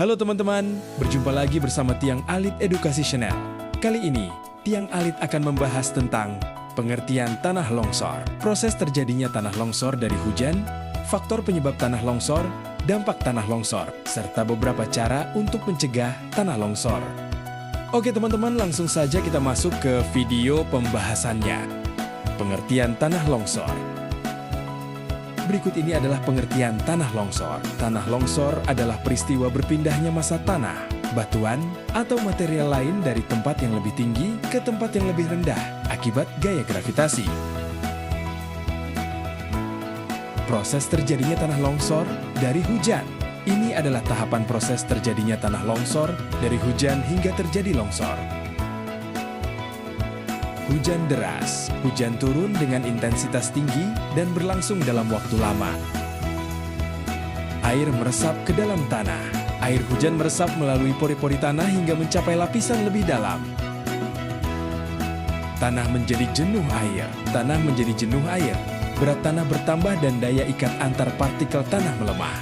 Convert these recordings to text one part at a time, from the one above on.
Halo teman-teman, berjumpa lagi bersama Tiang Alit Edukasi Channel. Kali ini, Tiang Alit akan membahas tentang pengertian tanah longsor, proses terjadinya tanah longsor dari hujan, faktor penyebab tanah longsor, dampak tanah longsor, serta beberapa cara untuk mencegah tanah longsor. Oke teman-teman, langsung saja kita masuk ke video pembahasannya. Pengertian tanah longsor. Berikut ini adalah pengertian tanah longsor. Tanah longsor adalah peristiwa berpindahnya massa tanah, batuan, atau material lain dari tempat yang lebih tinggi ke tempat yang lebih rendah akibat gaya gravitasi. Proses terjadinya tanah longsor dari hujan. Ini adalah tahapan proses terjadinya tanah longsor dari hujan hingga terjadi longsor. Hujan deras. Hujan turun dengan intensitas tinggi dan berlangsung dalam waktu lama. Air meresap ke dalam tanah. Air hujan meresap melalui pori-pori tanah hingga mencapai lapisan lebih dalam. Tanah menjadi jenuh air. Tanah menjadi jenuh air. Berat tanah bertambah dan daya ikat antar partikel tanah melemah.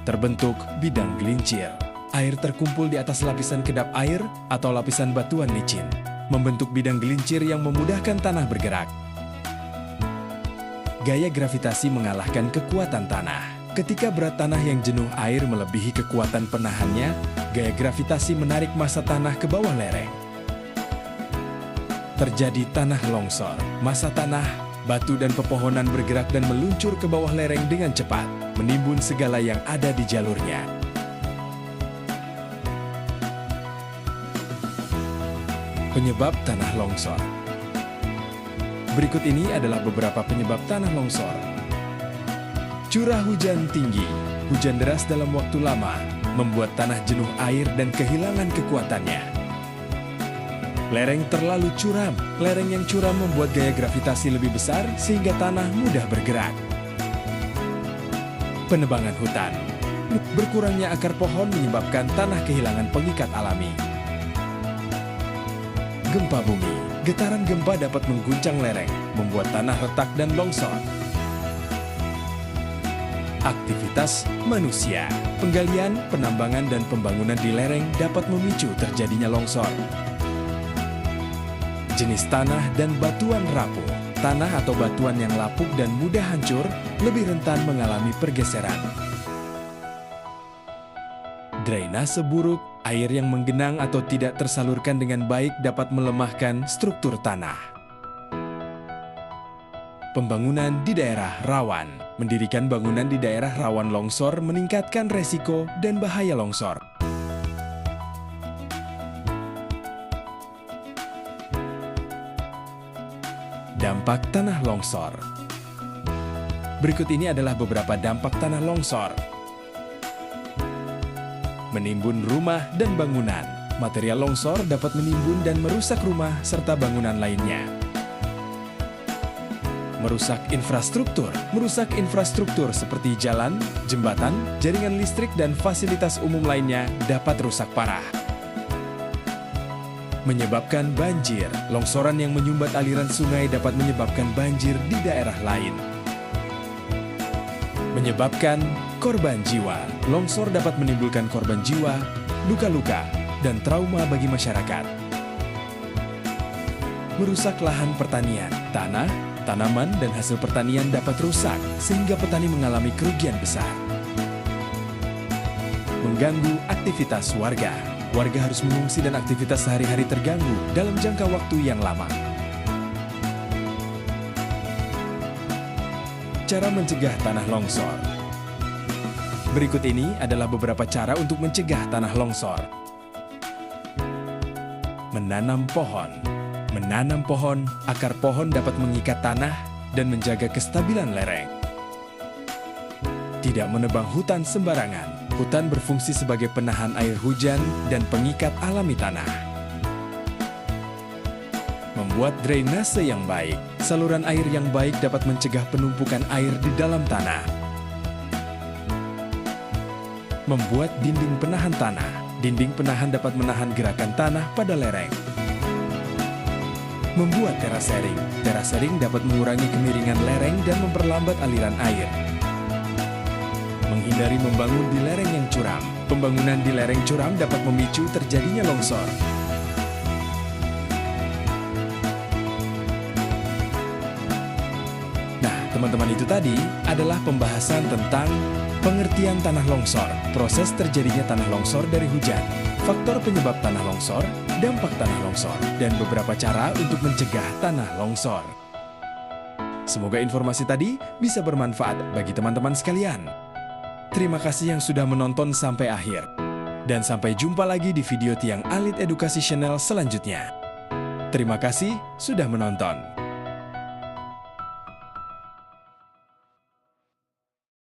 Terbentuk bidang gelincir. Air terkumpul di atas lapisan kedap air atau lapisan batuan licin, membentuk bidang gelincir yang memudahkan tanah bergerak. Gaya gravitasi mengalahkan kekuatan tanah. Ketika berat tanah yang jenuh air melebihi kekuatan penahannya, gaya gravitasi menarik massa tanah ke bawah lereng. Terjadi tanah longsor. Massa tanah, batu dan pepohonan bergerak dan meluncur ke bawah lereng dengan cepat, menimbun segala yang ada di jalurnya. Penyebab tanah longsor. Berikut ini adalah beberapa penyebab tanah longsor. Curah hujan tinggi. Hujan deras dalam waktu lama membuat tanah jenuh air dan kehilangan kekuatannya. Lereng terlalu curam. Lereng yang curam membuat gaya gravitasi lebih besar sehingga tanah mudah bergerak. Penebangan hutan. Berkurangnya akar pohon menyebabkan tanah kehilangan pengikat alami. Gempa bumi. Getaran gempa dapat mengguncang lereng, membuat tanah retak dan longsor. Aktivitas manusia. Penggalian, penambangan, dan pembangunan di lereng dapat memicu terjadinya longsor. Jenis tanah dan batuan rapuh. Tanah atau batuan yang lapuk dan mudah hancur lebih rentan mengalami pergeseran. Drainase buruk. Air yang menggenang atau tidak tersalurkan dengan baik dapat melemahkan struktur tanah. Pembangunan di daerah rawan. Mendirikan bangunan di daerah rawan longsor meningkatkan resiko dan bahaya longsor. Dampak tanah longsor. Berikut ini adalah beberapa dampak tanah longsor. Menimbun rumah dan bangunan. Material longsor dapat menimbun dan merusak rumah serta bangunan lainnya. Merusak infrastruktur. Merusak infrastruktur seperti jalan, jembatan, jaringan listrik, dan fasilitas umum lainnya dapat rusak parah. Menyebabkan banjir. Longsoran yang menyumbat aliran sungai dapat menyebabkan banjir di daerah lain. Menyebabkan korban jiwa. Longsor dapat menimbulkan korban jiwa, luka-luka, dan trauma bagi masyarakat. Merusak lahan pertanian. Tanah, tanaman, dan hasil pertanian dapat rusak sehingga petani mengalami kerugian besar. Mengganggu aktivitas warga. Warga harus mengungsi dan aktivitas sehari-hari terganggu dalam jangka waktu yang lama. Cara mencegah tanah longsor. Berikut ini adalah beberapa cara untuk mencegah tanah longsor. Menanam pohon. Menanam pohon, akar pohon dapat mengikat tanah dan menjaga kestabilan lereng. Tidak menebang hutan sembarangan. Hutan berfungsi sebagai penahan air hujan dan pengikat alami tanah. Membuat drainase yang baik. Saluran air yang baik dapat mencegah penumpukan air di dalam tanah. Membuat dinding penahan tanah. Dinding penahan dapat menahan gerakan tanah pada lereng. Membuat terasering. Terasering dapat mengurangi kemiringan lereng dan memperlambat aliran air. menghindari membangun di lereng yang curam. Pembangunan di lereng curam dapat memicu terjadinya longsor. Nah, teman-teman, itu tadi adalah pembahasan tentang pengertian tanah longsor, proses terjadinya tanah longsor dari hujan, faktor penyebab tanah longsor, dampak tanah longsor, dan beberapa cara untuk mencegah tanah longsor. Semoga informasi tadi bisa bermanfaat bagi teman-teman sekalian. Terima kasih yang sudah menonton sampai akhir. Dan sampai jumpa lagi di video Tiang Alit Edukasi Channel selanjutnya. Terima kasih sudah menonton.